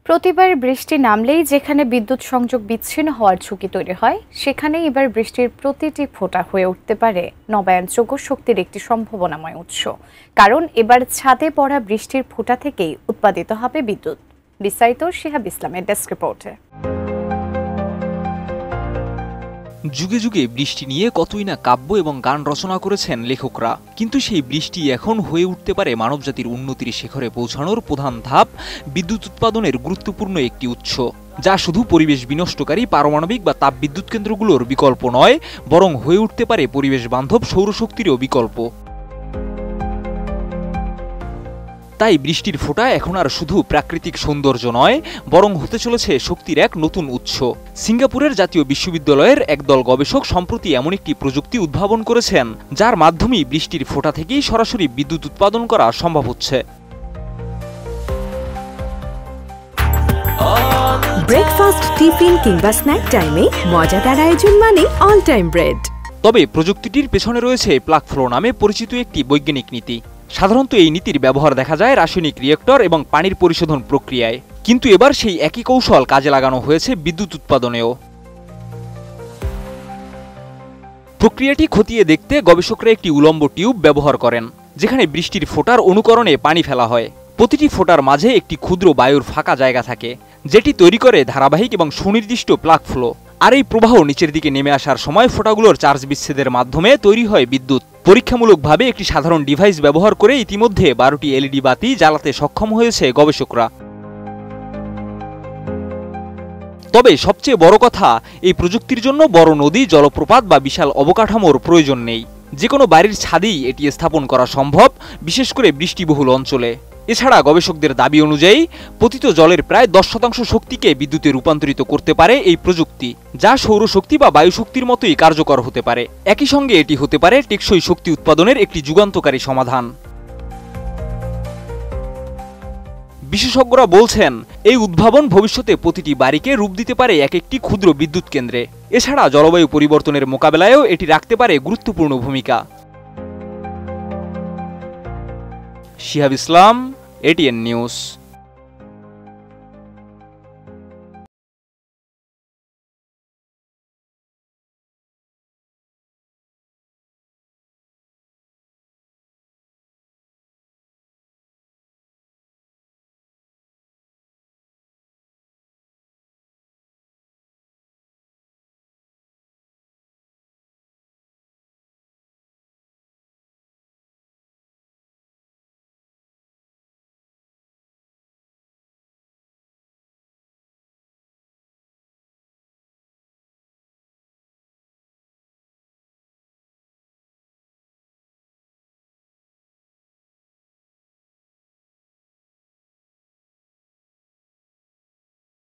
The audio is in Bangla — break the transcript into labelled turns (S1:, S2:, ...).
S1: প্রতিবার বৃষ্টি নামলেই যেখানে বিদ্যুৎ সংযোগ বিচ্ছিন্ন হওয়ার ঝুঁকি তৈরি হয়, সেখানেই এবার বৃষ্টির প্রতিটি ফোঁটা হয়ে উঠতে পারে নবায়নযোগ্য শক্তির একটি সম্ভাবনাময় উৎস। কারণ এবার ছাদে পড়া বৃষ্টির ফোঁটা থেকেই উৎপাদিত হবে বিদ্যুৎ। বিস্তারিত শিহাব ইসলামের ডেস্ক রিপোর্টে।
S2: যুগে যুগে বৃষ্টি নিয়ে কতই না কাব্য এবং গান রচনা করেছেন লেখকরা, কিন্তু সেই বৃষ্টি এখন হয়ে উঠতে পারে মানবজাতির উন্নতির শিখরে পৌঁছানোর প্রধান ধাপ, বিদ্যুৎ উৎপাদনের গুরুত্বপূর্ণ একটি উৎস, যা শুধু পরিবেশ বিনষ্টকারী পারমাণবিক বা তাপবিদ্যুৎ কেন্দ্রগুলোর বিকল্প নয়, বরং হয়ে উঠতে পারে পরিবেশ বান্ধব সৌরশক্তিরও বিকল্প। তাই বৃষ্টির ফোঁটা এখন আর শুধু প্রাকৃতিক সৌন্দর্য নয়, বরং হতে চলেছে শক্তির এক নতুন উৎস। সিঙ্গাপুরের জাতীয় বিশ্ববিদ্যালয়ের একদল গবেষক সম্প্রতি এমন একটি প্রযুক্তি উদ্ভাবন করেছেন, যার মাধ্যমে বৃষ্টির ফোঁটা থেকেই সরাসরি বিদ্যুৎ উৎপাদন করা সম্ভব হচ্ছে।
S3: ব্রেকফাস্ট, টিফিন কিংবা স্ন্যাক টাইমে মজাদার আয়োজন মানে অল টাইম ব্রেড।
S2: তবে প্রযুক্তিটির পেছনে রয়েছে প্লাগ ফ্লো নামে পরিচিত একটি বৈজ্ঞানিক নীতি। সাধারণত এই নীতির ব্যবহার দেখা যায় রাসায়নিক রিয়েক্টর এবং পানির পরিশোধন প্রক্রিয়ায়, কিন্তু এবার সেই একই কৌশল কাজে লাগানো হয়েছে বিদ্যুৎ উৎপাদনেও। প্রক্রিয়াটি খতিয়ে দেখতে গবেষকরা একটি উলম্ব টিউব ব্যবহার করেন, যেখানে বৃষ্টির ফোঁটার অনুকরণে পানি ফেলা হয়। প্রতিটি ফোঁটার মাঝে একটি ক্ষুদ্র বায়ুর ফাঁকা জায়গা থাকে, যেটি তৈরি করে ধারাবাহিক এবং সুনির্দিষ্ট প্লাগ ফ্লো। আর এই প্রবাহ নিচের দিকে নেমে আসার সময় ফোঁটাগুলোর চার্জ বিচ্ছেদের মাধ্যমে তৈরি হয় বিদ্যুৎ। পরীক্ষামূলকভাবে একটি সাধারণ ডিভাইস ব্যবহার করে ইতিমধ্যে 12টি এলইডি বাতি জ্বালাতে সক্ষম হয়েছে গবেষকরা। তবে সবচেয়ে বড় কথা, এই প্রযুক্তির জন্য বড় নদী, জলপ্রপাত বা বিশাল অবকাঠামোর প্রয়োজন নেই। যে কোনো বাড়ির ছাদেই এটি স্থাপন করা সম্ভব, বিশেষ করে বৃষ্টিবহুল অঞ্চলে। এছাড়া গবেষকদের দাবি অনুযায়ী পতিত জলের প্রায় 10% শক্তিকে বিদ্যুতে রূপান্তরিত করতে পারে এই প্রযুক্তি, যা সৌরশক্তি বা বায়ুশক্তির মতোই কার্যকর হতে পারে। একই সঙ্গে এটি হতে পারে টেকসই শক্তি উৎপাদনের একটি যুগান্তকারী সমাধান। বিশেষজ্ঞরা বলছেন, এই উদ্ভাবন ভবিষ্যতে প্রতিটি বাড়িকে রূপ দিতে পারে এক একটি ক্ষুদ্র বিদ্যুৎ কেন্দ্রে। এছাড়া জলবায়ু পরিবর্তনের মোকাবেলায়ও এটি রাখতে পারে গুরুত্বপূর্ণ ভূমিকা। শিহাব ইসলাম, এটিএন নিউজ।